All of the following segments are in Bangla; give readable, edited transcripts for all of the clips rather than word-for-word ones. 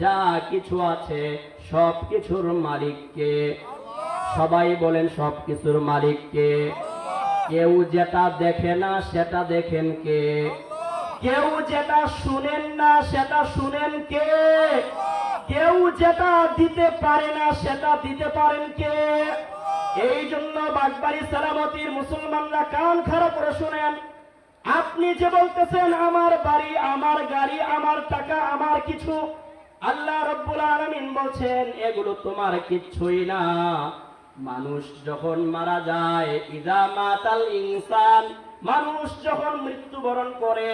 যা কিছু আছে সব কিছুর মালিক কে? সবাই বলেন সব কিছুর মালিক কে? কেউ যেটা দেখে না সেটা দেখেন কে? কেউ যেটা শুনেন না সেটা শুনেন কে? কেউ যেটা দিতে পারে না সেটা দিতে পারেন কে? এই জন্য বাগবাড়ি সালামতির মুসলমানরা কান খাড়া করে শুনেন। আপনি যে বলতেছেন আমার বাড়ি, আমার গাড়ি, আমার টাকা, আমার কিছু, আল্লাহ রাব্বুল আলামিন বলছেন এগুলো তোমার কিচ্ছুই না। মানুষ যখন মারা যায়, ইযা মাতাল ইনসান, মানুষ যখন মৃত্যুবরণ করে,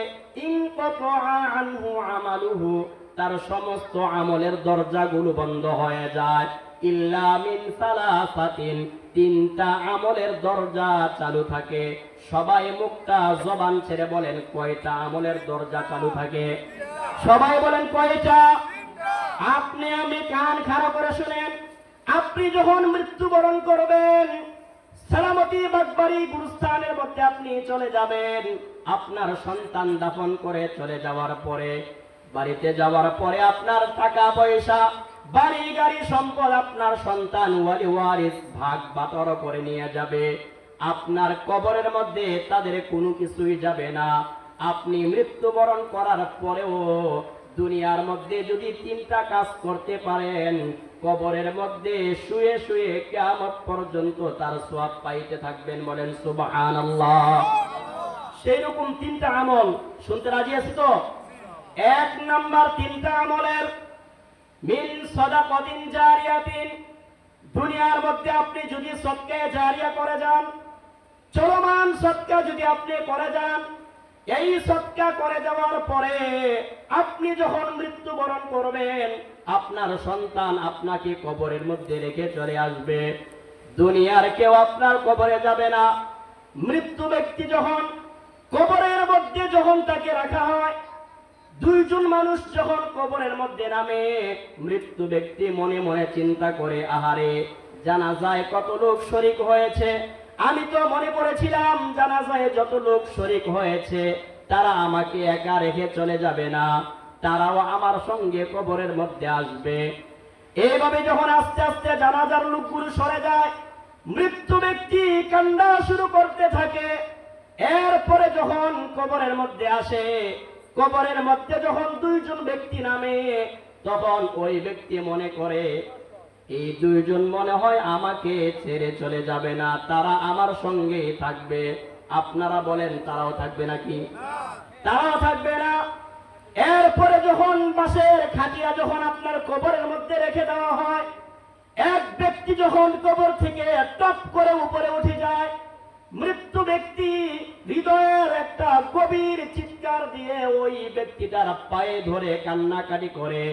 ইনকাতা আনহু আমালুহু, তার সমস্ত আমলের দরজাগুলো বন্ধ হয়ে যায়। ইল্লা মিন সালাসাতিন, তিনটা আমলের দরজা চালু থাকে। সবাই মুখটা জবান ছেড়ে বলেন কয়টা আমলের দরজা চালু থাকে? সবাই বলেন কয়টা? আপনি আমি কান খাড়া করে শুনেন। আপনি যখন মৃত্যুবরণ করবেন, সালামতি বাগবাড়ি গুরুস্থানের মধ্যে আপনি চলে যাবেন। আপনার সন্তান দাফন করে চলে যাওয়ার পরে, বাড়িতে যাওয়ার পরে আপনার টাকা পয়সা, বাড়ি গাড়ি সম্পদ আপনার সন্তান ওয়ালি ওয়ারিস ভাগ বাতর করে নিয়ে যাবে। আপনার কবরের মধ্যে তাদের কোনো কিছুই যাবে না। আপনি মৃত্যুবরণ করার পরেও দুনিয়ার মধ্যে যদি তিনটা কাজ করতে পারেন, কবরের মধ্যে শুয়ে শুয়ে কিয়ামত পর্যন্ত তার সওয়াব পাইতে থাকবেন। বলেন সুবহানাল্লাহ। সেই রকম তিনটা আমল শুনতে রাজি আছি তো? এক নাম্বার তিনটা আমলের, মিন সাদাকাতিন জারিয়াতিন, দুনিয়ার মধ্যে আপনি যদি সদকা জারিয়া করে যান, চলমান সদকা যদি আপনি করে যান, এই সদকা করে যাওয়ার পরে আপনি যখন মৃত্যুবরণ করবেন, আপনার সন্তান আপনাকে কবরের মধ্যে রেখে চলে আসবে। দুনিয়ার কেউ আপনার কবরে যাবে না। মৃত্যু ব্যক্তি যখন কবরের মধ্যে যখন তাকে রাখা হয়, দুইজন মানুষ যখন কবরের মধ্যে নামে, মৃত্যু ব্যক্তি মনে মনে চিন্তা করে, আহারে জানাজায় কত লোক শরীক হয়েছে, আমি তো মনে করেছিলাম জানাজায় যত লোক শরীক হয়েছে তারা আমাকে একা রেখে চলে যাবে না, তারাও আমার সঙ্গে কবরের মধ্যে আসবে। এইভাবে যখন আস্তে আস্তে জানাজার লোকগুলো সরে যায়, মৃত্যু ব্যক্তি কান্না শুরু করতে থাকে। এরপরে যখন কবরের মধ্যে আসে, কবরের মধ্যে যখন দুইজন ব্যক্তি নামে, তখন ওই ব্যক্তি মনে করে এই দুইজন মনে হয় আমাকে ছেড়ে চলে যাবে না, তারা আমার সঙ্গে থাকবে। আপনারা বলেন তারাও থাকবে নাকি? তারাও থাকবে না। এরপরে যখন বাঁশের খাটিয়া যখন আপনার কবরের মধ্যে রেখে দেওয়া হয়, এক ব্যক্তি যখন কবর থেকে টপ করে উপরে উঠে যায়, মৃত্যু ব্যক্তি হৃদয়ের একটা গভীর চিৎকার দিয়ে ওই ব্যক্তিটার পায়ে ধরে কান্নাকাটি করে,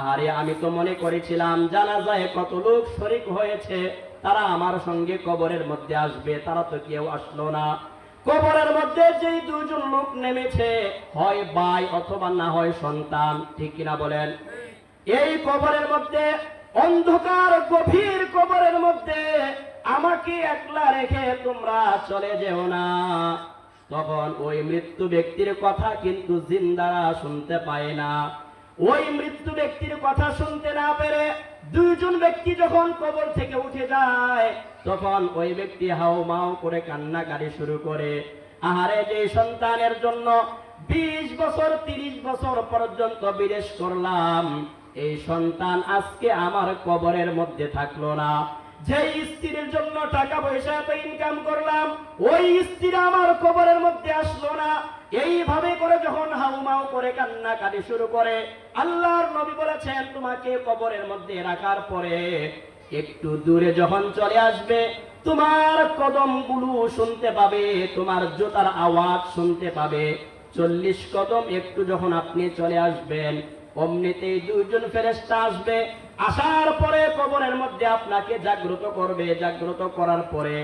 আরে আমি তো মনে করেছিলাম জানাজায় কত লোক শরীক হয়েছে, তারা আমার সঙ্গে কবরের মধ্যে আসবে, তারা তো কেউ আসলো না। কবরের মধ্যে যেই দুজন লোক নেমেছে, হয় ভাই অথবা না হয় সন্তান, ঠিক কিনা বলেন? এই কবরের মধ্যে, অন্ধকার গভীর কবরের মধ্যে আমাকে একলা রেখে তোমরা চলে যেও না। তখন ওই মৃত্যু ব্যক্তির কথা কিন্তু জিন্দারা শুনতে পায় না। ওই মৃত্যু ব্যক্তির কথা শুনতে না পেরে দুইজন ব্যক্তি যখন কবর থেকে উঠে যায়, তখন ওই ব্যক্তি হাও মাও করে কান্নাকাটি শুরু করে, আহারে যে সন্তানের জন্য 20 বছর 30 বছর পর্যন্ত বিদেশ করলাম, এই সন্তান আজকে আমার কবরের মধ্যে থাকলো না। যে স্ত্রীর জন্য টাকা পয়সা এত ইনকাম করলাম, ওই স্ত্রী আমার কবরের মধ্যে আসলো না। এইভাবে করে যখন হাউমাউ করে কান্নাকাটি শুরু করে, আল্লাহর নবী বলেছেন তোমাকে কবরের মধ্যে রাখার পরে একটু দূরে যখন চলে আসবে, তোমার কদমগুলো শুনতে পাবে, তোমার জুতার আওয়াজ শুনতে পাবে। 40 কদম একটু যখন আপনি চলে আসবেন, অমনিতেই দুইজন ফেরেশতা আসবে। আসার পরে কবরের মধ্যে আপনাকে জাগ্রত করবে। জাগ্রত করার পরে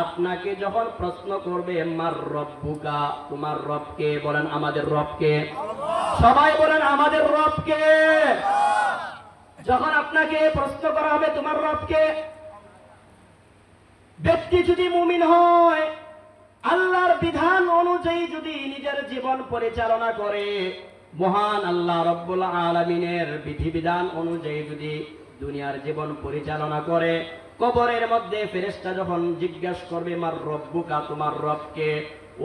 আপনাকে যখন প্রশ্ন করবে, মার রব্বুকা, তোমার রবকে? বলেন আমাদের রবকে। সবাই বলেন আমাদের রবকে। যখন আপনাকে প্রশ্ন করা হবে তোমার রবকে, ব্যক্তি যদি মুমিন হয়, আল্লাহর বিধান অনুযায়ী যদি নিজের জীবন পরিচালনা করে, মহান আল্লাহ রব্বুল আলামিনের বিধিবিধান অনুযায়ী যদি দুনিয়ার জীবন পরিচালনা করে, কবরের মধ্যে ফেরেশতা যখন জিজ্ঞাসা করবে মার রব্বুকা, তোমার রবকে,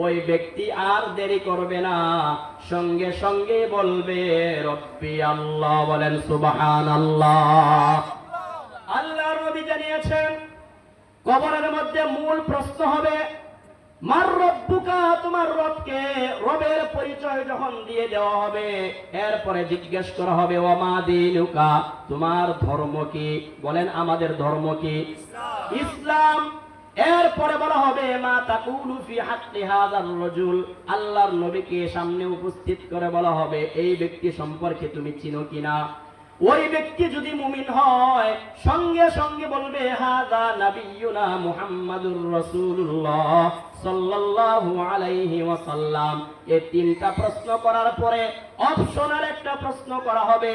ওই ব্যক্তি আর দেরি করবে না, সঙ্গে সঙ্গে বলবে রব্বি আল্লাহ। বলেন সুবহানাল্লাহ। আল্লাহর নবী জানিয়েছেন কবরের মধ্যে মূল প্রশ্ন হবে মার রব্বুকা, তোমার রবকে। রবের পরিচয় যখন দিয়ে দেওয়া হবে, এরপরে জিজ্ঞেস করা হবে ওমা দীনুকা, তোমার ধর্ম কি? বলেন আমাদের ধর্ম কি? ইসলাম। এরপরে বলা হবে মা তাকুলু ফি হাক্কি হাযার রাজুল, আল্লাহর নবীকে সামনে উপস্থিত করে বলা হবে এই ব্যক্তি সম্পর্কে তুমি চিনো কিনা। ওই ব্যক্তি যদি মুমিন হয়, সঙ্গে সঙ্গে বলবে হাযা নাবিয়ুনা মুহাম্মাদুর রাসূলুল্লাহ সাল্লাল্লাহু আলাইহি ওয়াসাল্লাম। এই তিনটা প্রশ্ন করার পরে অপশনাল একটা প্রশ্ন করা হবে।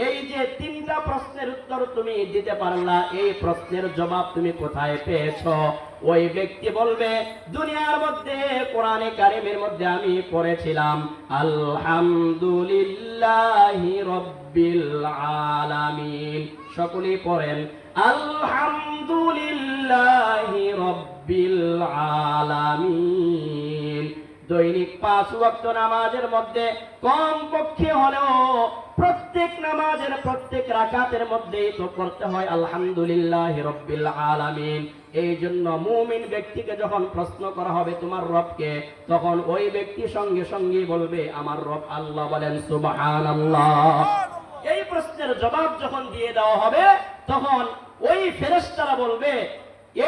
এই যে তিনটা প্রশ্নের উত্তর তুমি দিতে পারলা, এই প্রশ্নের জবাব তুমি কোথায় পেয়েছো? ওই ব্যক্তি বলবে দুনিয়ার মধ্যে কোরআনে কারিমের মধ্যে আমি পড়েছিলাম আলহামদুলিল্লাহি রাব্বিল আলামিন। সকলেই পড়েন আলহামদুলিল্লাহি রাব্বিল আলামিন। দৈনিক 5 ওয়াক্ত নামাজের মধ্যে কম পক্ষে হলেও প্রত্যেক নামাজের প্রত্যেক রাকাতের মধ্যেই তো করতে হয় আলহামদুলিল্লাহি রাব্বিল আলামিন। এই জন্য মুমিন ব্যক্তিকে যখন প্রশ্ন করা হবে তোমার রবকে, তখন ওই ব্যক্তি সঙ্গে সঙ্গে বলবে আমার রব আল্লাহ। বলেন সুবহানাল্লাহ। এই প্রশ্নের জবাব যখন দিয়ে দেওয়া হবে, তখন ওই ফেরেশতারা বলবে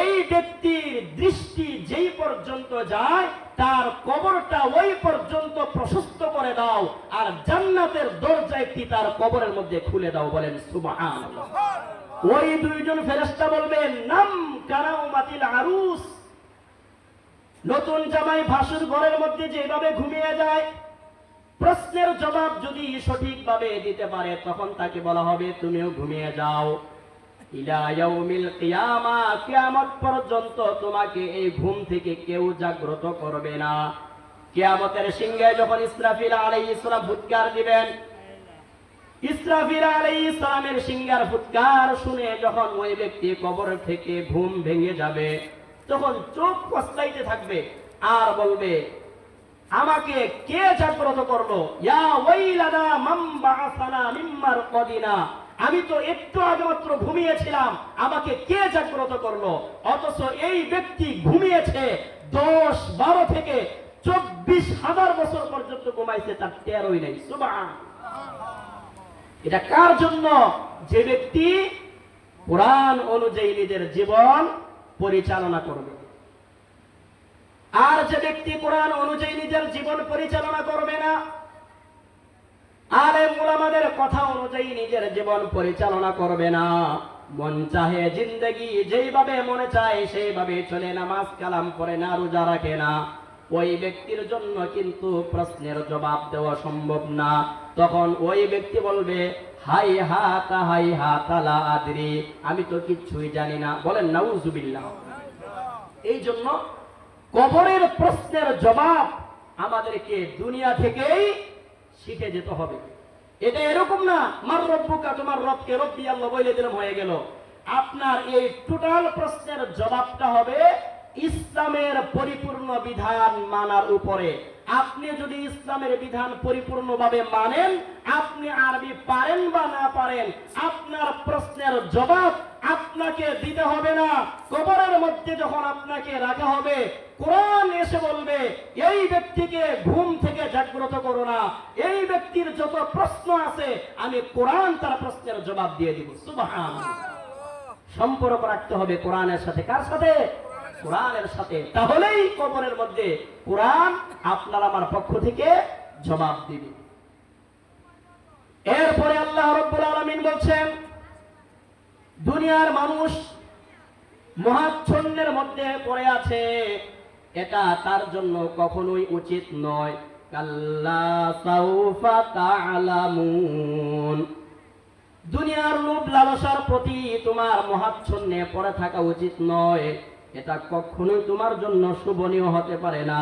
এই ব্যক্তির দৃষ্টি যেই পর্যন্ত যায়, তার কবরটা ওই পর্যন্ত প্রশস্ত করে দাও, আর জান্নাতের দরজা একটি তার কবরের মধ্যে খুলে দাও। বলেন সুবহানাল্লাহ। ওই দুইজন ফেরেশতা বলবে নাম কারাউমাতিল আরুস, নতুন জামাই ভাসুর ঘরের মধ্যে যেভাবে ঘুমিয়ে যায়, প্রশ্নের জবাব যদি সঠিকভাবে দিতে পারে, তখন তাকে বলা হবে তুমিও ঘুমিয়ে যাও। ইলা ইয়াউমিল কিয়ামা, কিয়ামত পর্যন্ত তোমাকে এই ঘুম থেকে কেউ জাগ্রত করবে না। কিয়ামতের সিংহে যখন ইসরাফিল আলাইহিস সালাম ফুৎকার দিবেন, ইসরাফিল আলাইহিস সালামের সিংহার ফুৎকার শুনে যখন ওই ব্যক্তি কবর থেকে ঘুম ভেঙে যাবে, তখন চোখ কচলাইতে থাকবে আর বলবে আমাকে কে জাগ্রত করলো? ইয়া ওয়াইলানা মান বাআসানা মিম্মার কদিনা, আমি তো একটু আগে মাত্র ঘুমিয়েছিলাম, আমাকে কে জাগ্রত করলো? অথচ এই ব্যক্তি ঘুমিয়েছে 10, 12 থেকে 24,000 বছর পর্যন্ত ঘুমাইছে, তার টেরই নাই। সুবহানাল্লাহ। এটা কার জন্য? যে ব্যক্তি কোরআন অনুযায়ী নিজের জীবন পরিচালনা করবে। আর যে ব্যক্তি কোরআন অনুযায়ী নিজের জীবন পরিচালনা করবে না, আলেম উলামাদের কথা অনুযায়ী নিজের জীবন পরিচালনা করবে না, মন চাহে জিন্দেগি যেইভাবে মনে চায় সেইভাবে চলে, নামাজ কালাম পড়ে না, রোজা রাখে না, ওই ব্যক্তির জন্য কিন্তু প্রশ্নের জবাব দেওয়া সম্ভব না। তখন ওই ব্যক্তি বলবে হাই হাতা লা আদরি, আমি তো কিচ্ছুই জানি না। বলেন নাউজুবিল্লাহ। এই জন্য কবরের প্রশ্নের জবাব আমাদেরকে দুনিয়া থেকেই শিখে যেতে হবে। এটা এরকম না মার রব্বুকা, তোমার রবকে রব্বি আল্লাহ বলে দিলাম হয়ে গেল। আপনার এই টোটাল প্রশ্নের জবাবটা হবে ইসলামের পরিপূর্ণ বিধান মানার উপরে। আপনি যদি ইসলামের বিধান পরিপূর্ণভাবে মানেন, আপনি আরবি পারেন বা না পারেন, আপনার প্রশ্নের জবাব আপনাকে দিতে হবে না। কবরের মধ্যে যখন আপনাকে রাখা হবে, কোরআন এসে বলবে এই ব্যক্তিকে ঘুম থেকে জাগ্রত করো না, এই ব্যক্তির যত প্রশ্ন আছে আমি কোরআন তার প্রশ্নের জবাব দিয়ে দিব। সুবহানাল্লাহ। সম্পর্ক রাখতে হবে কোরআনের সাথে। কার সাথে? কোরআনের সাথে। তাহলেই কবরের মধ্যে কোরআন আপনার আমার পক্ষ থেকে জবাব দিবে। এরপরে আল্লাহ রাব্বুল আলামিন বলছেন দুনিয়ার মানুষ মহাচ্ছন্নের মধ্যে পড়ে আছে, এটা তার জন্য কখনোই উচিত নয়। কাল্লা সাউফা তা'লামুন, দুনিয়ার লোভ লালসার প্রতি তোমার মহাচ্ছন্নে পড়ে থাকা উচিত নয়। এটা কখনোই তোমার জন্য শোভনীয় হতে পারে না।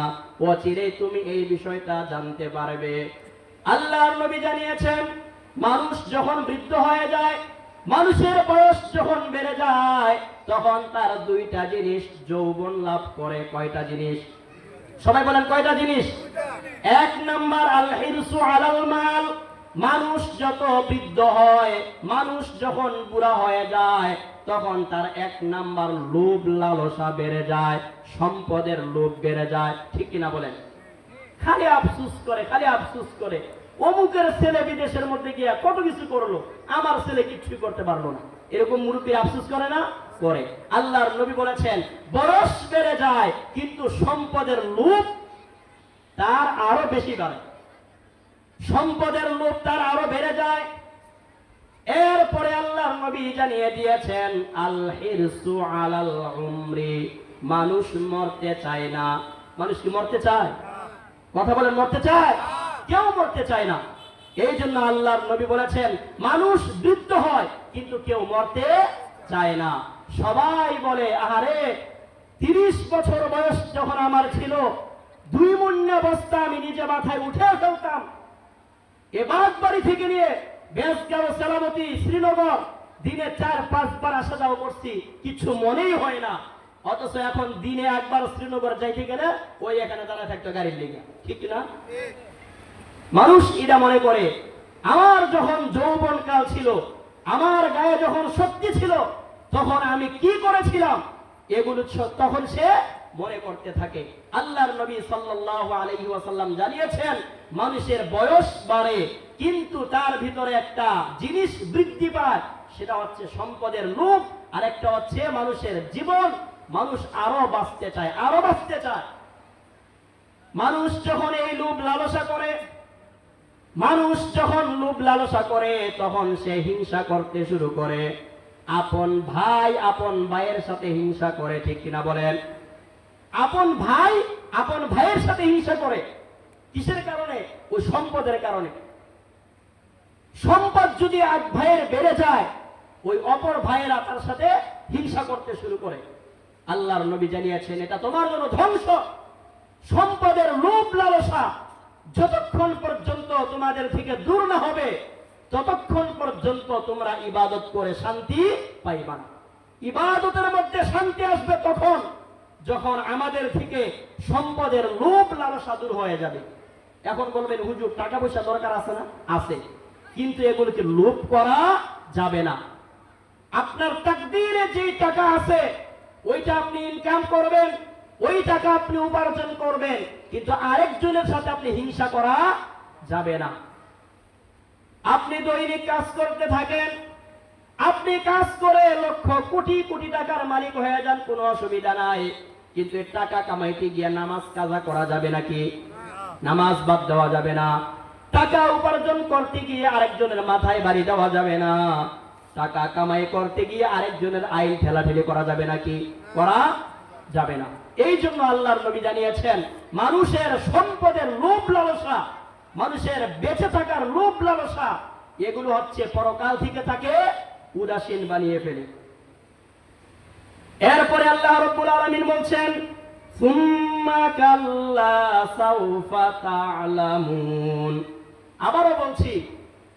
অচিরেই তুমি এই বিষয়টা জানতে পারবে। আল্লাহর নবী জানিয়েছেন মানুষ যখন বৃদ্ধ হয়ে যায়, মানুষের বয়স যখন বেড়ে যায়, তখন তার দুইটা জিনিস যৌবন লাভ করে। কয়টা জিনিস? সবাই বলেন কয়টা জিনিস? এক নাম্বার আল হিরসু আলাল মাল। মানুষ যত বৃদ্ধ হয়, মানুষ যখন বুড়া হয়ে যায়, তখন তার এক নাম্বার লোভ লালসা বেড়ে যায়, সম্পদের লোভ বেড়ে যায়। ঠিক কিনা বলেন? খালি আফসুস করে, খালি আফসুস করে, অমুকের ছেলে বিদেশের মধ্যে গিয়া কত কিছু করলো, আমার ছেলে কিছুই করতে পারলো না। এরকম মুরব্বী আফসুস করে না? করে। আল্লাহর নবী বলেছেন বয়স বেড়ে যায় কিন্তু সম্পদের লোভ তার আরো বেশি বাড়ে, সম্পদের লোভ তার আরো বেড়ে যায়। এরপরে আল্লাহর নবী জানিয়ে দিয়েছেন আল হিরসু আলাল উমরি। মানুষ মরতে চায় না। মানুষ কি মরতে চায়? কথা বলেন, মরতে চায়? কেউ মরতে চায় না। এই জন্য আল্লাহর নবী বলেছেন মানুষ বৃদ্ধ হয় কিন্তু কেউ মরতে চায় না। সবাই বলে আহারে 30 বছর বয়স যখন আমার ছিল, 2 মুন্না বস্তা আমি নিজে মাথায় উঠে ফেলতাম। এবার বাড়ি থেকে নিয়ে বেসগাঁও, সালামতি, শ্রীনগর দিনে 4-5 বার আসা যাওয়া করছি, কিছু মনেই হয় না। অথচ এখন দিনে একবার শ্রীনগর যাইতে গেলে ওই এখানে দাঁড়ায় থাকতো গাড়ির লেগে। ঠিক না? মানুষ এটা মনে করে আমার যখন যৌবন কাল ছিল, আমার গায়ে যখন শক্তি ছিল, তখন আমি কি করেছিলাম, এগুলো তখন সে মনে করতে থাকে। আল্লাহর নবী সাল্লাল্লাহু আলাইহি ওয়াসাল্লাম জানিয়েছেন মানুষের বয়স বাড়ে কিন্তু তার ভিতরে একটা জিনিস বৃদ্ধি পায়, সেটা হচ্ছে সম্পদের লোভ, আর একটা হচ্ছে মানুষের জীবন। মানুষ আরো বাঁচতে চায়, আরো বাঁচতে চায়। মানুষ যখন এই লোভ লালসা করে, মানুষ যখন লোভ লালসা করে, তখন সে হিংসা করতে শুরু করে। আপন ভাইয়ের সাথে হিংসা করে। ঠিক কিনা বলেন? আপন ভাইয়ের সাথে হিংসা করে। কিসের কারণে? ওই সম্পদের কারণে। সম্পদ যদি এক ভাইয়ের বেড়ে যায়, ওই অপর ভাইয়েরা তার সাথে হিংসা করতে শুরু করে। আল্লাহর নবী জানিয়েছেন এটা তোমার জন্য ধ্বংস। সম্পদের লোভ লালসা যতক্ষণ পর্যন্ত তোমাদের থেকে দূর না হবে, ততক্ষণ পর্যন্ত তোমরা ইবাদত করে শান্তি পাইবা না। ইবাদতের মধ্যে শান্তি আসবে তখন যখন আমাদের থেকে সম্পদের লোভ লালসা দূর হয়ে যাবে। এখন বলবেন হুজুর টাকা পয়সা দরকার আছে না? আছে, কিন্তু এগুলোকে লোভ করা যাবে না। আপনার তাকদীরে যে টাকা আছে ওইটা আপনি ইনকাম করবেন, ওই টাকা আপনি উপার্জন করবেন, কিন্তু আরেকজনের সাথে আপনি হিংসা করা যাবে না। আপনি দৈনিক কাজ করতে থাকেন, আপনি কাজ করে লক্ষ কোটি কোটি টাকার মালিক হয়ে যান, কোনো অসুবিধা নাই, কিন্তু টাকা কামাইতে গিয়ে নামাজ কাজা করা যাবে নাকি? নামাজ বাদ দেওয়া যাবে না। টাকা উপার্জন করতে গিয়ে আরেকজনের মাথায় বাড়ি দেওয়া যাবে না। টাকা কামাই করতে গিয়ে আরেকজনের আইন ঠেলাঠেলি করা যাবে নাকি? করা যাবে না। এই জন্য আল্লাহর নবী জানিয়েছেন মানুষের সম্পদের লোভ লালসা, মানুষের বেঁচে থাকার লোভ লালসা, এগুলো হচ্ছে পরকাল থেকে তাকে উদাসীন বানিয়ে ফেলে। এরপরে আল্লাহ রাব্বুল আলামিন বলছেন সুম্মা কাল্লা সাউফা তা'লামুন। আবারও বলছি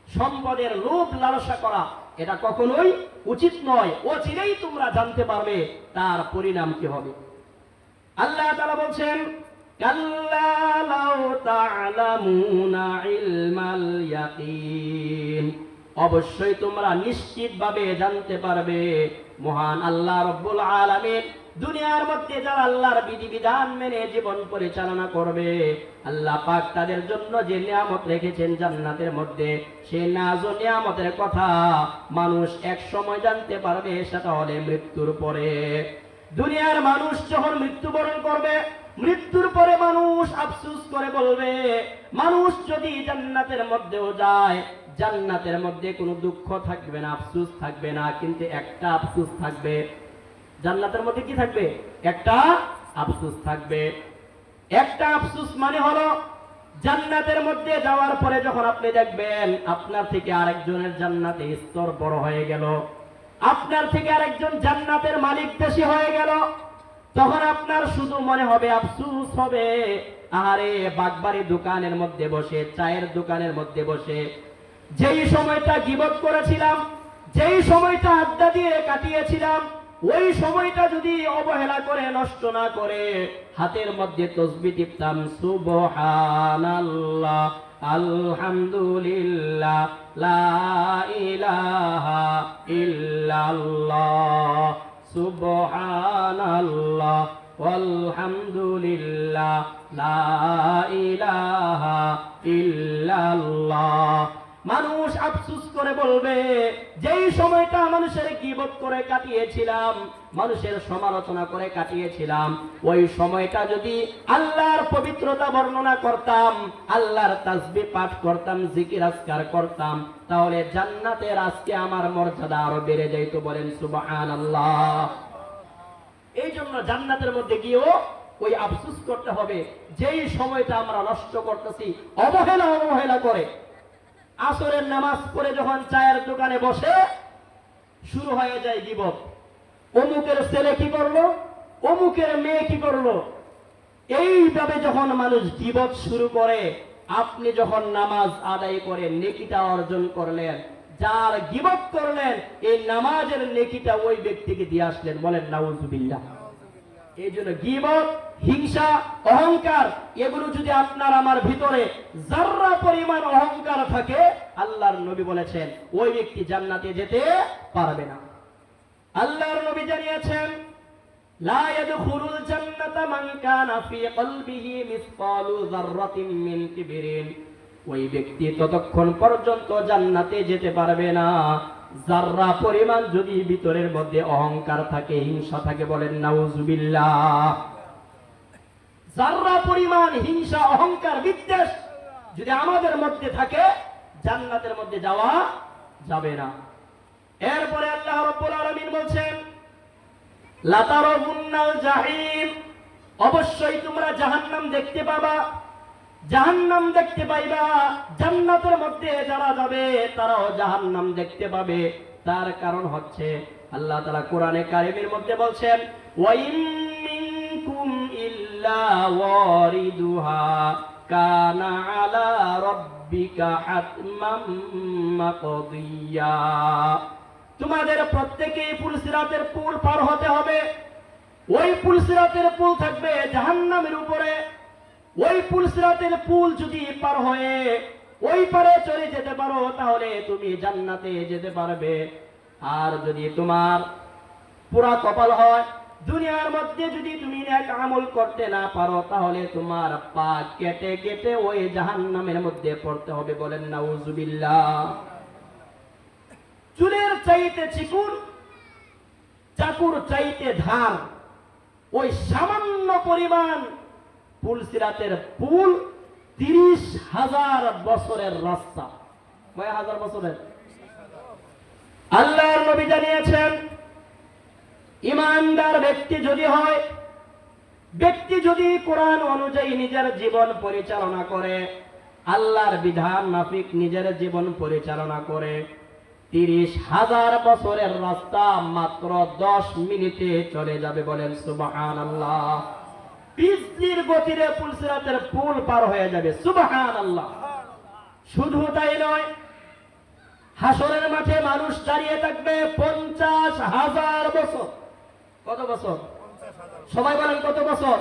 সম্পদের লোভ লালসা করা এটা কখনোই উচিত নয়। অচিরেই তোমরা জানতে পারবে তার পরিণাম কি হবে। আল্লাহ তাআলা বলছেন কাল্লা লাউ তা'লামুনা ইলমাল ইয়াকিন। অবশ্যই তোমরা নিশ্চিতভাবে জানতে পারবে মহান আল্লাহ রাব্বুল আলামিন দুনিয়ার মধ্যে যারা আল্লাহর বিধিবিধান মেনে জীবন পরিচালনা করবে, আল্লাহ পাক তাদের জন্য যে নিয়ামত রেখেছেন জান্নাতের মধ্যে, সেই নাজ ও নিয়ামতের কথা মানুষ এক সময় জানতে পারবে, সেটা হলে মৃত্যুর পরে। দুনিয়ার মানুষ যখন মৃত্যুবরণ করবে, মৃত্যুর পরে মানুষ আফসোস করে বলবে, মানুষ যদি জান্নাতের মধ্যেও যায়, জান্নাতের মধ্যে কোনো দুঃখ থাকবে না, আফসোস থাকবে না, কিন্তু একটা আফসোস থাকবে। জান্নাতের মধ্যে কি থাকবে? একটা আফসোস থাকবে। একটা আফসোস মানে হলো জান্নাতের মধ্যে যাওয়ার পরে যখন আপনি দেখবেন আপনার থেকে আরেকজনের জান্নাতে স্তর বড় হয়ে গেল, আপনার থেকে আরেকজন জান্নাতের মালিক বেশি হয়ে গেল, তখন আপনার শুধু মনে হবে, আফসোস হবে, আরে বাগবাড়ি দোকানের মধ্যে বসে, চায়ের দোকানের মধ্যে বসে যেই সময়টা গীবত করেছিলাম, যেই সময়টা আড্ডা দিয়ে কাটিয়েছিলাম, ওই সময়টা যদি অবহেলা করে নষ্ট না করে হাতের মধ্যে তসবিহ টিপতাম, সুবহানাল্লাহ, আলহামদুলিল্লাহ, লা ইলাহা ইল্লাল্লাহ, সুবহানাল্লাহ, আলহামদুলিল্লাহ, লা ইলাহা ইল্লাল্লাহ। মানুষ আফসোস করে বলবে, যেই সময়টা মানুষের গীবত করে কাটিয়েছিলাম, মানুষের সমালোচনা করে কাটিয়েছিলাম, ওই সময়টা যদি আল্লাহর পবিত্রতা বর্ণনা করতাম, আল্লাহর তাসবিহ পাঠ করতাম, জিকির আজকার করতাম, তাহলে জান্নাতের আজকে আমার মর্যাদা আরো বেড়ে যাইত। বলেন সুবহানাল্লাহ। এই জন্য জান্নাতের মধ্যে গিয়েও ওই আফসোস করতে হবে, যেই সময়টা আমরা নষ্ট করতেছি অবহেলা করে। আসরের নামাজ পড়ে যখন চায়ের দোকানে বসে শুরু হয়ে যায় গীবত, অমুকের ছেলে কি করলো, অমুকের মেয়ে কি করলো। এইভাবে যখন মানুষ গীবত শুরু করে, আপনি যখন নামাজ আদায় করে নেকিটা অর্জন করলেন, যার গীবত করলেন এই নামাজের নেকিটা ওই ব্যক্তিকে দিয়ে আসলেন। বলেন নাউজুবিল্লাহ। এই জন্য গীবত, হিংসা, অহংকার, এগুলো যদি আপনার আমার ভিতরে যাররা পরিমাণ অহংকার থাকে, আল্লাহর নবী বলেছেন ওই ব্যক্তি জান্নাতে যেতে পারবে না। আল্লাহর নবী জানিয়েছেন, লা ইয়াদখুলুল জান্নাতা মান কানা ফি কলবিহি মিসকালু যাররাতিন মিন কিবরিন। ওই ব্যক্তি ততক্ষণ পর্যন্ত জান্নাতে যেতে পারবে না যাররা পরিমাণ যদি ভিতরের মধ্যে অহংকার থাকে, হিংসা থাকে। বলেন নাউজুবিল্লাহ। যাররা পরিমাণ হিংসা, অহংকার, বিদ্বেষ যদি আমাদের মধ্যে থাকে, জান্নাতের মধ্যে যাওয়া যাবে না। এরপরে আল্লাহ রাব্বুল আলামিন বলছেন, লা তারাবুন্নাল জাহিম, অবশ্যই তোমরা জাহান্নাম দেখতে পাবা, জাহান্নাম দেখতে পাইবা। জান্নাতের মধ্যে যারা যাবে তারাও জাহান্নাম দেখতে পাবে। তার কারণ হচ্ছে আল্লাহ তাআলা কোরআনে কারীমের মধ্যে বলছেন, ওয়া ইন মিনকুম ইল্লা ওয়ারিদুহা কানা আলা রাব্বিকা হাতমান মাকদিয়া। তোমাদের প্রত্যেকেই পুলসিরাতের পুল পার হতে হবে। ওই পুলসিরাতের পুল থাকবে জাহান্নামের উপরে। ওই পুলসিরাতের পুল যদি পার হয়ে ওই পারে চলে যেতে পারো, তাহলে তুমি জান্নাতে যেতে পারবে। আর যদি তোমার পুরা কপাল হয়, দুনিয়ার মধ্যে যদি তুমি নেক আমল করতে না পারো, তাহলে তোমার পা কেটে কেটে ওই জাহান্নামের মধ্যে পড়তে হবে। বলেন নাউজুবিল্লাহ। চুলের চাইতে চিকুন, চাকুর চাইতে ধার, ওই সামান্য পরিমাণ পুলসিরাতের পুল 30,000 বছরের রাস্তা। কয় হাজার বছরের? আল্লাহর নবী জানিয়েছেন, ইমানদার ব্যক্তি যদি হয়, ব্যক্তি যদি কোরআন অনুযায়ী নিজের জীবন পরিচালনা করে, আল্লাহর বিধান মাফিক নিজের জীবন পরিচালনা করে, 30,000 বছরের রাস্তা মাত্র 10 মিনিটে চলে যাবে। বলেন সুবহানাল্লাহ। বিজলির গতিতে পুলসিরাতের পুল পার হয়ে যাবে। সুবহানাল্লাহ। শুধু তাই নয়, হাসরের মাঠে মানুষ দাঁড়িয়ে থাকবে 50,000 বছর। কত বছর? সবাই বলেন কত বছর?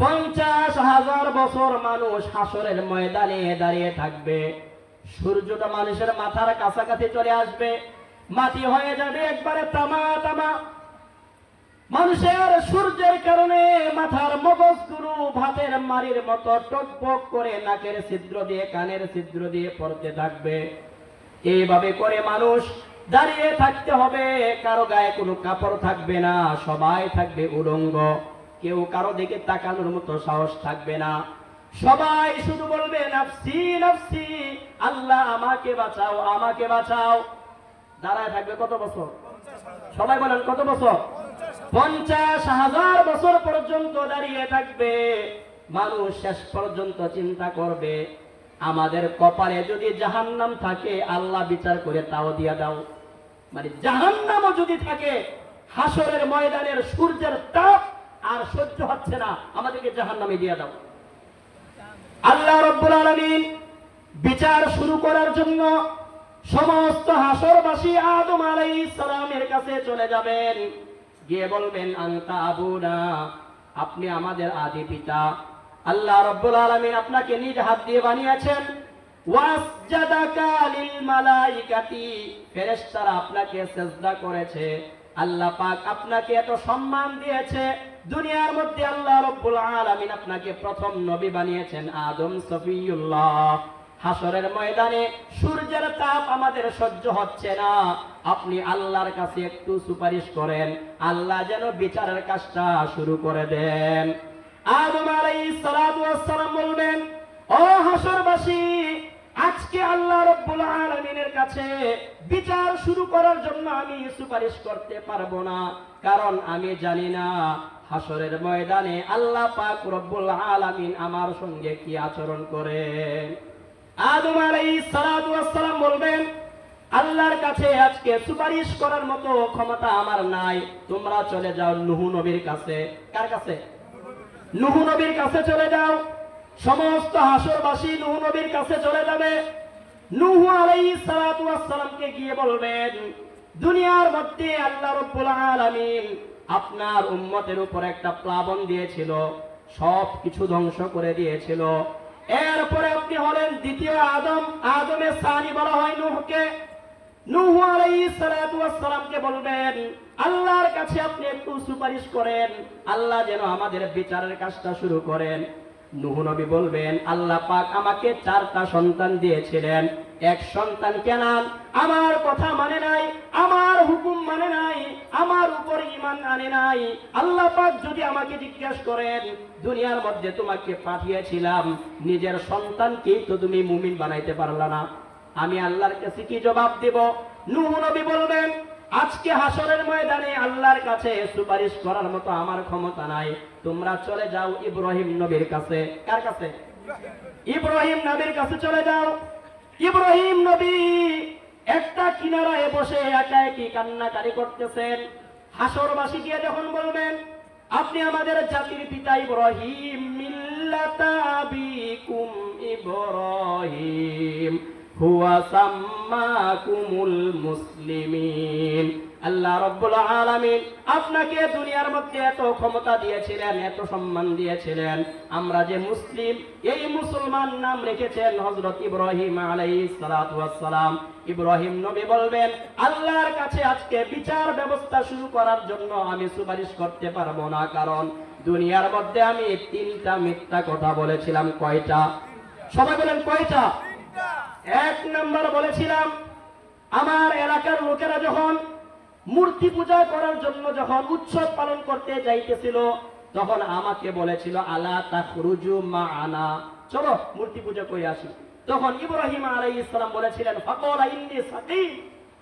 50,000 বছর মানুষ হাসরের ময়দানে দাঁড়িয়ে থাকবে। সূর্যটা মানুষের মাথার কাছাকাছি চলে আসবে, মাটি হয়ে যাবে একবারে তামা তামা। মানুষের সূর্যের কারণে মাথার মগজগুলো ভাতের মাড়ির মতো টকবক করে নাকের ছিদ্র দিয়ে, কানের ছিদ্র দিয়ে পড়তে থাকবে। এইভাবে করে মানুষ দাঁড়িয়ে থাকতে হবে। কারো গায়ে কোনো কাপড় থাকবে না, সবাই থাকবে উলঙ্গ। কেউ কারো দিকে তাকানোর মতো সাহস থাকবে না। সবাই শুধু বলবে নাফসি নাফসি, আল্লাহ আমাকে বাঁচাও, আমাকে বাঁচাও। দাঁড়ায় থাকবে কত বছর? সবাই বলেন কত বছর? 50,000 বছর পর্যন্ত দাঁড়িয়ে থাকবে মানুষ। শেষ পর্যন্ত চিন্তা করবে, আমাদের কপালে যদি জাহান্নাম থাকে, আল্লাহ বিচার করে তাও দিয়া দাও। মানে জাহান্নামও যদি থাকে, হাসরের ময়দানের সূর্যের তাপ আর সহ্য হচ্ছে না, আমাদেরকে জাহান্নামে দিয়ে দাও। আল্লাহ রাব্বুল আলামিন বিচার শুরু করার জন্য সমস্ত হাসরবাসী আদম আলাইহিস সালামের কাছে চলে যাবেন, গিয়ে বলবেন আনতা আবুনা, আপনি আমাদের আদি পিতা। আল্লাহ রাব্বুল আলামিন আপনাকে নিজ হাত দিয়ে বানিয়েছেন। ওয়াসজাদাকা লিল মালাইকাতি, ফেরেশতারা আপনাকে সিজদা করেছে। আল্লাহ পাক আপনাকে এত সম্মান দিয়েছে। দুনিয়ার মধ্যে আল্লাহ রাব্বুল আলামিন আপনাকে প্রথম নবী বানিয়েছেন, আদম সফিউল্লাহ। হাসরের ময়দানে সূর্যের তাপ আমাদের সহ্য হচ্ছে না, আপনি আল্লাহর কাছে একটু সুপারিশ করেন, আল্লাহ যেন বিচারের কাজটা শুরু করে দেন। আদম আলাইহিস সালাতু ওয়াস সালাম বলবেন, ও হাসরবাসী, আজকে আল্লাহ রাব্বুল আলামিনের কাছে বিচার শুরু করার জন্য আমি সুপারিশ করতে পারবো না, কারণ আমি জানি না হাসরের ময়দানে আল্লাহ পাক রব্বুল আলামিন আমার সঙ্গে কি আচরণ করেন। আদম আলাইহিস সালাতু ওয়াস সালাম বলবেন, আল্লাহর কাছে আজকে সুপারিশ করার মতো ক্ষমতা আমার নাই, তোমরা চলে যাও নূহ নবীর কাছে। কার কাছে? নূহ নবীর কাছে চলে যাও। সমস্ত হাসরবাসী নূহ নবীর কাছে চলে যাবে। নূহ আলাইহিস সালাতু ওয়াস সালামকে গিয়ে বলবেন, দুনিয়ার মধ্যে আল্লাহ রাব্বুল আলামিন আপনার উম্মতের উপর একটা প্লাবন দিয়েছিল, সব কিছু ধ্বংস করে দিয়েছিল। এরপরে আপনি হলেন দ্বিতীয় আদম, আদমের সানি বলা হয় নূহকে। নূহ আলাইহিস সালাতু ওয়াস সালামকে বলবেন, আল্লাহর কাছে আপনি একটু সুপারিশ করেন, আল্লাহ যেন আমাদের বিচারের কাজটা শুরু করেন। নূহ নবী বলবেন, আল্লাহ পাক আমাকে 4টা সন্তান দিয়েছিলেন, এক সন্তান কেনান আমার কথা মানে নাই, আমার হুকুম মানে নাই, আমার উপর ঈমান আনে নাই। আল্লাহ পাক যদি আমাকে জিজ্ঞাসা করেন, দুনিয়ার মধ্যে তোমাকে পাঠিয়েছিলাম, নিজের সন্তানকে তো তুমি মুমিন বানাইতে পারলা না, আমি আল্লাহর কাছে কি জবাব দেব? নূহ নবী বলবেন, আজকে হাসরের ময়দানে আল্লাহর কাছে সুপারিশ করার মতো আমার ক্ষমতা নাই, তোমরা চলে যাও ইব্রাহিম নবীর কাছে। কার কাছে? ইব্রাহিম নবীর কাছে চলে যাও। ইব্রাহিম নবী একটা কিনারায় বসে একা একই কান্নাকারি করতেছেন। হাসরবাসী গিয়ে যখন বলবেন, আপনি আমাদের জাতির পিতা ইব্রাহিম, মিল্লাতা আবিকুম ইব্রাহিম হুয়া সাম্মাকুমুল মুসলিমিন, আল্লাহ রাব্বুল আলামিন আপনাকে দুনিয়ার মধ্যে এত ক্ষমতা দিয়েছিলেন, এত সম্মান দিয়েছিলেন, আমরা যে মুসলিম, এই মুসলমান নাম রেখেছেন হযরত ইব্রাহিম আলাইহিস সালাতু ওয়াস সালাম। ইব্রাহিম নবী বলবেন, আল্লাহর কাছে আজকে বিচার ব্যবস্থা শুরু করার জন্য আমি সুপারিশ করতে পারবো না, কারণ দুনিয়ার মধ্যে আমি 3টা মিথ্যা কথা বলেছিলাম। কয়টা? সবাই বলেন কয়টা? 1 নাম্বার বলেছিলাম, আমার এলাকার লোকেরা যখন মূর্তি পূজা করার জন্য যখন উৎসব পালন করতে যাইতেছিল, তখন আমাকে বলেছিল, আলা তাখরুজু মাআনা, চলো মূর্তি পূজা করে আসি। তখন ইব্রাহিম আলাইহিস সালাম বলেছিলেন, ফাকালা ইন্নী সাকিম,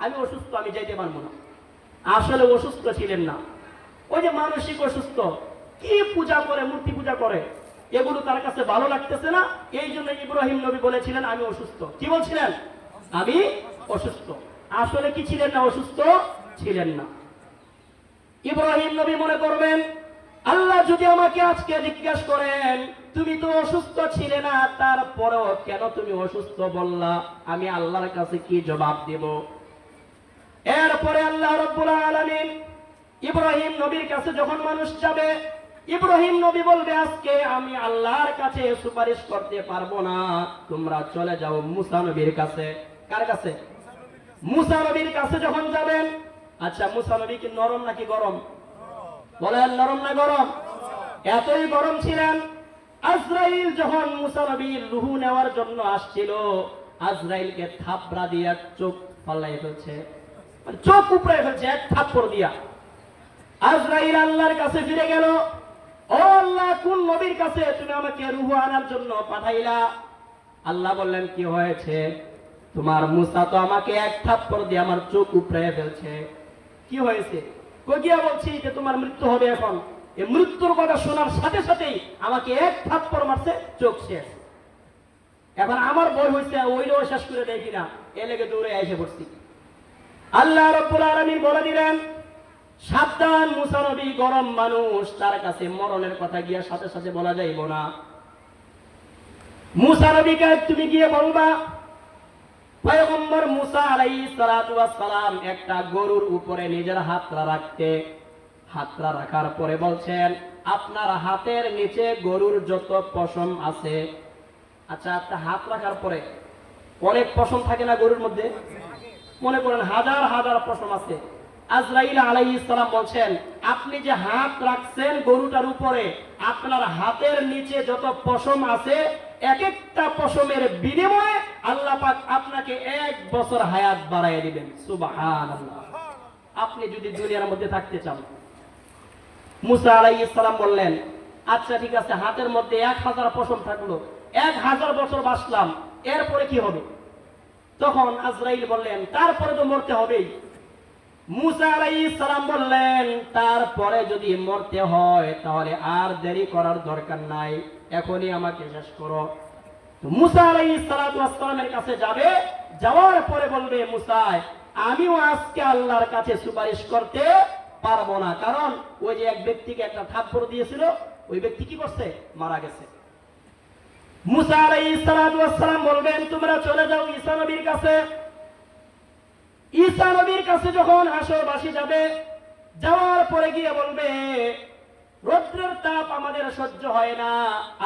আমি অসুস্থ, আমি যাইতে পারবো না। আসলে অসুস্থ ছিলেন না, ওই যে মানসিক অসুস্থ, কি পূজা করে, মূর্তি পূজা করে, এগুলো তার কাছে ভালো লাগতেছে না। এই জন্য ইব্রাহিম নবী বলেছিলেন, আমি অসুস্থ। কি বলছিলেন? আমি অসুস্থ। আসলে কি ছিলেন না? অসুস্থ ছিলেন না। ইব্রাহিম নবী মনে করবেন, আল্লাহ যদি আমাকে আজকে জিজ্ঞাসা করেন, তুমি তো অসুস্থ ছিলে না, তারপরেও কেন তুমি অসুস্থ বললা, আমি আল্লাহর কাছে কি জবাব দেব? এরপরে আল্লাহ রাব্বুল আলামিন ইব্রাহিম নবীর কাছে যখন মানুষ যাবে, ইব্রাহিম নবী বলবে, আজকে আমি আল্লাহর কাছে সুপারিশ করতে পারবো না, তোমরা চলে যাও মুসা নবীর কাছে। কার কাছে? মুসা নবীর কাছে যখন যাবেন, আচ্ছা মুসা নবী কি নরম নাকি গরম? বলেন নরম না গরম? এতই গরম ছিলেন, আজরাইল যখন মুসা নবীর রূহ নেওয়ার জন্য আসছিল, আজরাইলকে থাপড়া দিয়া চোখ পাল্লাই ফেলছে, চোখ উপড়ে ফেলছে এক থাপ্পড় দিয়া। আজরাইল আল্লাহর কাছে ফিরে গেল, ও আল্লাহ, কোন নবীর কাছে তুমি আমাকে রূহ আনার জন্য পাঠাইলা? আল্লাহ বললেন, কি হয়েছে? তোমার মুসা তো আমাকে এক থাপ্পড় দিয়ে আমার চোখ উপড়ে ফেলছে। কি হয়েছে? গিয়া বলছি যে তোমার মৃত্যু হবে এখন। এই মৃত্যুর কথা শোনার সাথে সাথেই আমাকে এক থাপ্পড় মারছে, চোখ শেষ। এখন আমার বই হয়েছে, ওইটাও শেষ করে দেয় কিনা, এ লেগে দৌড়ে এসে পড়ছি। আল্লাহ রাব্বুল আলামিন বলে দিলেন, সাবধান, মুসা নবী গরম মানুষ, তার কাছে মরণের কথা গিয়া সাথে সাথে বলা যাইব না। মুসা নবীকে তুমি গিয়ে বলবা পয়গম্বর মুসা আলাইহিস সালাতু ওয়াস সালাম একটা গরুর উপরে নিজের হাতটা রাখতে, হাতটা রাখার পরে বলছেন আপনার হাতের নিচে গরুর যত পশম আছে। আচ্ছা, একটা হাত রাখার পরে অনেক পশম থাকে না গরুর মধ্যে? মনে করেন হাজার হাজার পশম আছে। আজরাইল আলাইহিস সালাম বলছেন আপনি যে হাত রাখছেন গরুটার উপরে, আপনার হাতের নিচে যত পশম আছে এক একটা পশমের বিনিময়ে আল্লাহ পাক আপনাকে 1 বছর হায়াত বাড়ায় দিবেন। সুবহানাল্লাহ। আপনি যদি দুনিয়ার মধ্যে থাকতে চান। মুসা আলাইহিস সালাম বললেন আচ্ছা ঠিক আছে, হাতের মধ্যে 1000 পশম থাকলো, 1000 বছর বাঁচলাম, এরপরে কি হবে? তখন আজরাইল বললেন তারপরে তো মরতে হবেই। মুসা আলাইহিস সালাম বললেন তারপরে যদি মরতে হয় তাহলে আর দেরি করার দরকার নাই, এখনই আমাকে শেষ করো। মুসা আলাইহিস সালামের কাছে যাবে, যাওয়ার পরে বলবে মুসা আমিও আজকে আল্লাহর কাছে সুপারিশ করতে পারবো না, কারণ ওই যে এক ব্যক্তিকে একটা থাপ্পড় দিয়েছিল, ওই ব্যক্তি কি করছে? মারা গেছে। মুসা আলাইহিস সালাম বলবেন তোমরা চলে যাও ঈসা নবীর কাছে। ঈসা নবীর কাছে যখন হাসরবাসী যাবে, যাওয়ার পরে গিয়ে বলবে রৌদ্রের তাপ আমাদের সহ্য হয় না,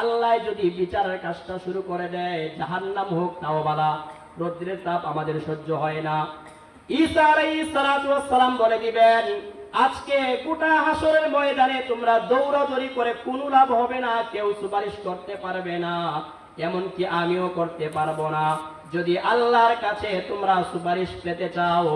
আল্লাহ যদি বিচারের কাজটা শুরু করে দেয় জাহান্নাম হোক তাও বালা, রৌদ্রের তাপ আমাদের সহ্য হয় না। ঈসা আলাইহিস সালাম বলে দিবেন আজকে গোটা হাসরের ময়দানে তোমরা দৌড়াদৌড়ি করে কোনো লাভ হবে না, কেউ সুপারিশ করতে পারবে না, এমনকি আমিও করতে পারবো না। যদি আল্লাহর কাছে তোমরা সুপারিশ পেতে চাও,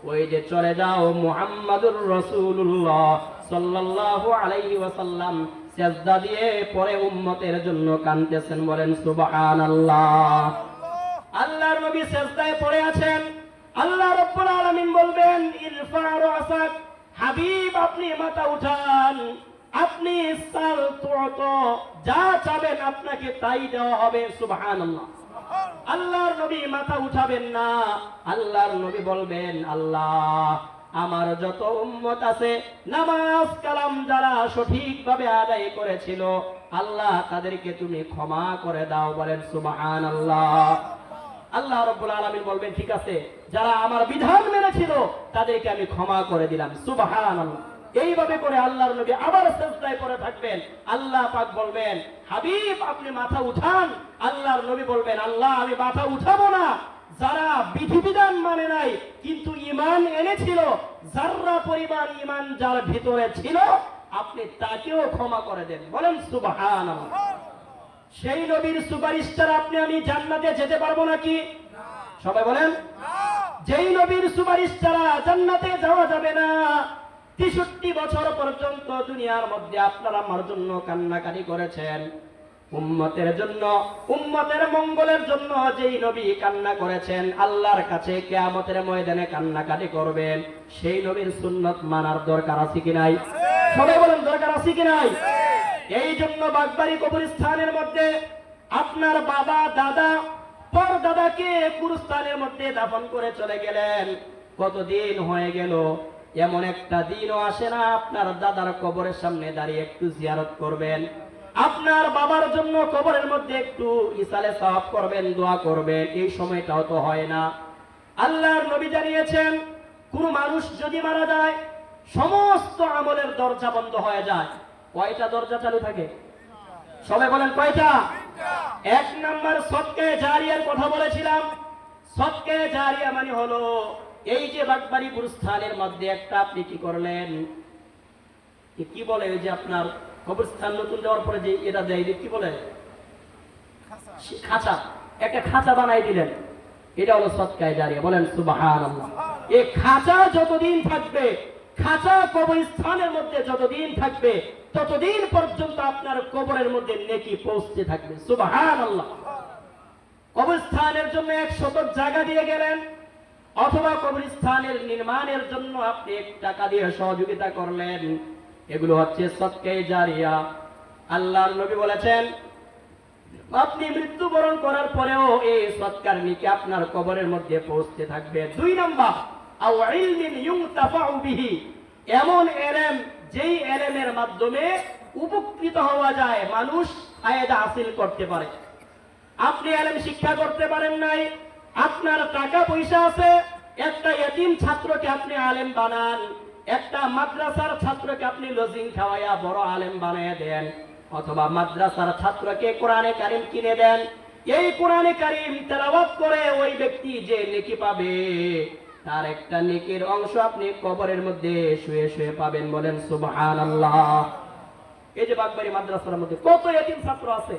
ওই যে চলে যাও মুহাম্মাদুর রাসূলুল্লাহ সাল্লাল্লাহু আলাইহি ওয়াসাল্লাম সিজদা দিয়ে পরে উম্মতের জন্য কাঁদতেছেন, বলেন সুবহানাল্লাহ। আল্লাহর নবী সিজদায় পড়ে আছেন, আল্লাহ রাব্বুল আলামিন বলবেন ইরফা রাসাক, হাবিব আপনি মাথা উঠান, আপনি সাল তুত, যা চাবেন আপনাকে তাই দেওয়া হবে। সুবহানাল্লাহ। আল্লাহর নবী মাথা উঠাবেন না, আল্লাহর নবী বলবেন আল্লাহ আমার যত উম্মত আছে নামাজ কালাম যারা সঠিকভাবে আদায় করেছিল আল্লাহ তাদেরকে তুমি ক্ষমা করে দাও, বলেন সুবহানাল্লাহ। আল্লাহ রাব্বুল আলামিন বলবেন ঠিক আছে, যারা আমার বিধান মেনেছিল তাদেরকে আমি ক্ষমা করে দিলাম। সুবহানাল্লাহ। এইভাবে করে আল্লাহর নবী আবার সিজদায় পড়ে থাকবেন, আল্লাহ পাক বলবেন হাবিব আপনি মাথা উঠান, আল্লাহর নবী বলবেন আল্লাহ আমি মাথা উঠাবো না, যারা বিধিবিধান মানে নাই কিন্তু ঈমান এনেছিল, যারা পরিমাণ ঈমান যার ভিতরে ছিল আপনি তাকেও ক্ষমা করে দেন, বলেন সুবহানাল্লাহ। সেই নবীর সুপারিশ ছাড়া আপনি আমি জান্নাতে যেতে পারবো নাকি? সবাই বলেন যেই নবীর সুপারিশ ছাড়া জান্নাতে যাওয়া যাবে না। 63 বছর পর্যন্ত দুনিয়ার মধ্যে আপনারা আমার জন্য কান্নাকাটি করেছেন, উম্মতের জন্য, উম্মতের মঙ্গলের জন্য যেই নবী কান্না করেছেন আল্লাহর কাছে কিয়ামতের ময়দানে কান্নাকাটি করবেন, সেই নবীর সুন্নাত মানার দরকার আছে কি নাই? সবাই বলেন দরকার আছে কি নাই? এই জন্য বাগবাড়ি কবরস্থানের মধ্যে আপনার বাবা দাদা পর দাদাকে কুরস্থানের মধ্যে দাফন করে চলে গেলেন, কতদিন হয়ে গেল, এমন একটা দিনও আসে না আপনার দাদার কবরের সামনে দাঁড়িয়ে একটু জিয়ারত করবেন, আপনার বাবার জন্য কবরের মধ্যে একটু ইসালে সওয়াব করবেন, দোয়া করবেন, এই সময়টাও তো হয় না। আল্লাহর নবী জানিয়েছেন কোন মানুষ যদি মারা যায় সমস্ত আমলের দরজা বন্ধ হয়ে যায়। কয়টা দরজা চালু থাকে? সবাই বলেন কয়টা? 1 নাম্বার সদকায়ে জারিয়ার কথা বলেছিলাম। সদকায়ে জারিয়া মানে হলো এই যে বাগবাড়ি গুরুস্থানের মধ্যে একটা আপনি কি করলেন, কি বলে ওই যে আপনার কবরস্থান নতুন দেওয়ার পরে যে এটা দেয় কি বলে, খাঁচা, একটা খাঁচা বানাই দিলেন, এটা হলো সদকায়ে জারিয়া, বলেন সুবহানাল্লাহ। এই খাঁচা যতদিন থাকবে, খাঁচা কবরস্থানের মধ্যে যতদিন থাকবে ততদিন পর্যন্ত আপনার কবরের মধ্যে নেকি পৌঁছতে থাকবে। সুবহানাল্লাহ। কবরস্থানের জন্য 1 শতক জায়গা দিয়ে গেলেন, অথবা কবরস্থানের নির্মাণের জন্য আপনি 1 টাকা দিয়ে সহযোগিতা করলেন, এগুলো হচ্ছে সদকায়ে জারিয়া। আল্লাহর নবী বলেছেন আপনি মৃত্যুবরণ করার পরেও এই সদকার নেকি আপনার কবরের মধ্যে পৌঁছতে থাকবে। 2 নাম্বার আও ইলমিন ইউনতাফাউ বিহি, এমন এলেম যেই এলেমের মাধ্যমে উপকৃত হওয়া যায়, মানুষ ফায়দা হাসিল করতে পারে। আপনি এলেম শিক্ষা করতে পারেন নাই, আপনার টাকা পয়সা আছে, একটা এতিম ছাত্রকে আপনি আলেম বানান, একটা মাদ্রাসার ছাত্রকে আপনি লজিং খাওয়াইয়া বড় আলেম বানিয়ে দেন, অথবা মাদ্রাসার ছাত্রকে কোরআনে কারিম কিনে দেন। এই কোরআনে কারিম তেলাওয়াত করে ওই ব্যক্তি যে নেকি পাবে, তার একটা নেকির অংশ আপনি কবরের মধ্যে শুয়ে শুয়ে পাবেন। বলেন সুবহানাল্লাহ। এই যে বাগবাড়ি মাদ্রাসার মধ্যে কত এতিম ছাত্র আছে,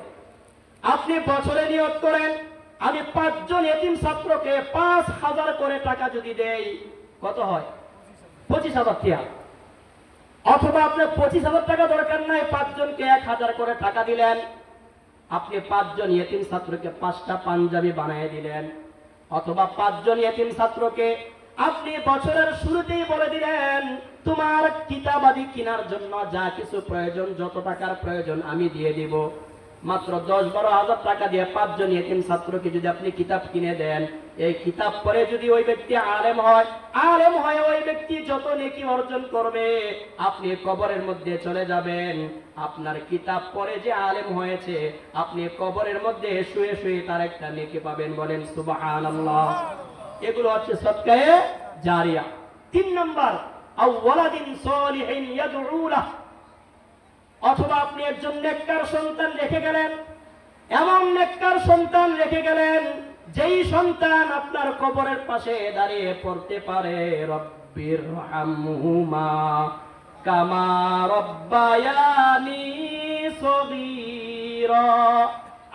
আপনি বছরে নিয়ত করেন আমি 5 জন এতিম ছাত্রকে 5,000 করে টাকা যদি দেই, কত হয়? 25,000 টাকা। অথবা আপনার 25,000 টাকা দরকার নাই, 5 জনকে 1,000 করে টাকা দিলেন, আপনি 5 জন এতিম ছাত্রকে 5টা পাঞ্জাবি বানিয়ে দিলেন। অথবা 5 জন এতিম ছাত্রকে আপনি বছরের শুরুতেই বলে দিলেন তোমার কিতাব আদি কেনার জন্য যা কিছু প্রয়োজন, যত টাকার প্রয়োজন আমি দিয়ে দিব। মাত্র 10-12 হাজার টাকা দিয়ে 5 জন এতিম ছাত্রকে যদি আপনি কিতাব কিনে দেন, এই কিতাব পড়ে যদি ওই ব্যক্তি আলেম হয় ওই ব্যক্তি যত নেকি অর্জন করবে, আপনি কবরের মধ্যে চলে যাবেন, আপনার কিতাব পড়ে যে আলেম হয়েছে আপনি কবরের মধ্যে শুয়ে শুয়ে তার একটা নেকি পাবেন। বলেন সুবহানাল্লাহ। এগুলো হচ্ছে সদকায়ে জারিয়া। 3 নম্বর, আও ওয়ালাদিন সালিহিন ইয়াদউ লাহু, অথবা আপনি একজন নেককার সন্তান রেখে গেলেন, এমন নেককার সন্তান রেখে গেলেন যেই সন্তান আপনার কবরের পাশে দাঁড়িয়ে পড়তে পারে রব্বির হামহুমা কামা রব্বায়ানি সগীরা।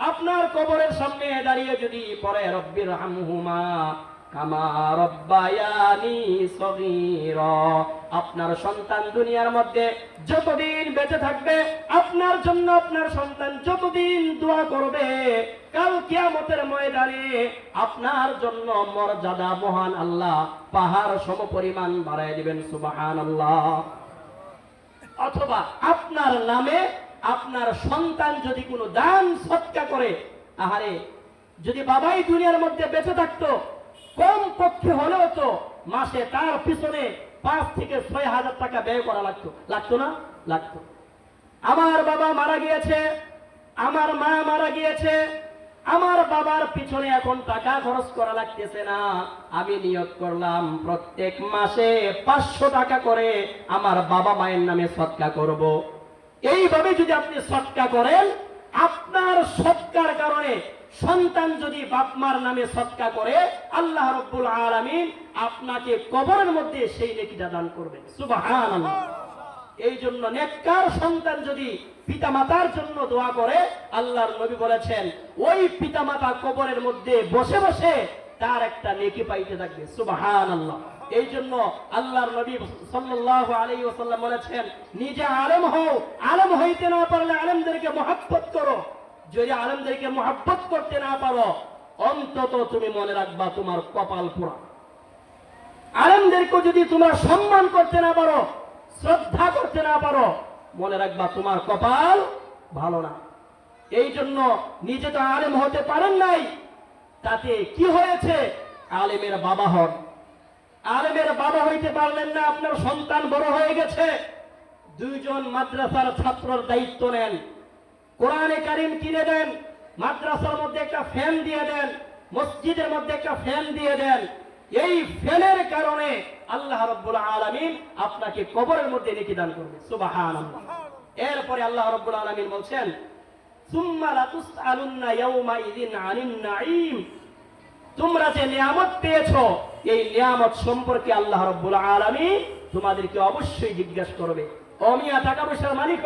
আপনার কবরের সামনে দাঁড়িয়ে যদি পড়ে রব্বির হামহুমা কামা রব্বায়ানি সগীরা, আপনার সন্তান দুনিয়ার মধ্যে যতদিন বেঁচে থাকবে আপনার জন্য আপনার সন্তান যতদিন দোয়া করবে, কাল কিয়ামতের ময়দানে আপনার জন্য মর্যাদা মহান আল্লাহ পাহাড় সমপরিমাণ বাড়ায় দিবেন। সুবহানাল্লাহ। অথবা আপনার নামে আপনার সন্তান যদি কোনো দান সৎকা করে, আহারে যদি বাবাই দুনিয়ার মধ্যে বেঁচে থাকতো, কম পক্ষে হলেও তো মাসে তার পিছনে 5 থেকে 6 হাজার টাকা ব্যয় করা লাগতো না? লাগতো। আমার বাবা মারা গিয়েছে, আমার মা মারা গিয়েছে, আমার বাবার পিছনে এখন টাকা খরচ করা লাগতেছে না, আমি নিয়ত করলাম প্রত্যেক মাসে 500 টাকা করে আমার বাবা মায়ের নামে সদকা করব। এইভাবে যদি আপনি সদকা করেন, আপনার সদকার কারণে সন্তান যদি বাপ মার নামে সদকা করে, আল্লাহ রাব্বুল আলামিন আপনাকে কবরের মধ্যে সেই নেকিটা দান করবেন। সুবহানাল্লাহ। এই জন্য নেককার সন্তান যদি পিতামাতার জন্য দোয়া করে, আল্লাহর নবী বলেছেন ওই পিতামাতা কবরের মধ্যে বসে বসে তার একটা নেকি পাইতে থাকবে। সুবহানাল্লাহ। এই জন্য আল্লাহর নবী সাল্লাল্লাহু আলাইহি ওয়াসাল্লাম বলেছেন নিজে আলেম হও, আলেম হইতে না পারলে আলেমদেরকে মহব্বত করো, যদি আলেমদেরকে মহব্বত করতে না পারো অন্তত তুমি মনে রাখবা তোমার কপাল পোড়া। আলেমদেরকে যদি তোমরা সম্মান করতে না পারো, শ্রদ্ধা করতে না পারো, মনে রাখবা তোমার কপাল ভালো না। এই জন্য নিজে তো আলেম হতে পারেন নাই, তাতে কি হয়েছে? আলেমের বাবা হন। আলেমের বাবা হইতে পারলেন না, আপনার সন্তান বড় হয়ে গেছে, 2 জন মাদ্রাসার ছাত্রর দায়িত্ব নেন, কোরআনে কারিম কিনে দেন, মাদ্রাসার মধ্যে একটা ফ্যান দিয়ে দেন, মসজিদের মধ্যে একটা ফ্যান দিয়ে দেন। এই ফ্যানের কারণে আল্লাহ রাব্বুল আলামিন আপনাকে কবরের মধ্যে নেকি দান করবে। সুবহানাল্লাহ। এরপরে আল্লাহ রাব্বুল আলামিন বলছেন সুম্মা লাতুসআলুন্না ইয়াওমা ইযিন আনিন নাঈম, তোমরা যে নিয়ামত পেয়েছো এই নিয়ামত সম্পর্কে আল্লাহ রাব্বুল আলামিন তোমাদেরকে অবশ্যই জিজ্ঞাসা করবে। ও মিয়া, টাকা পয়সার মালিক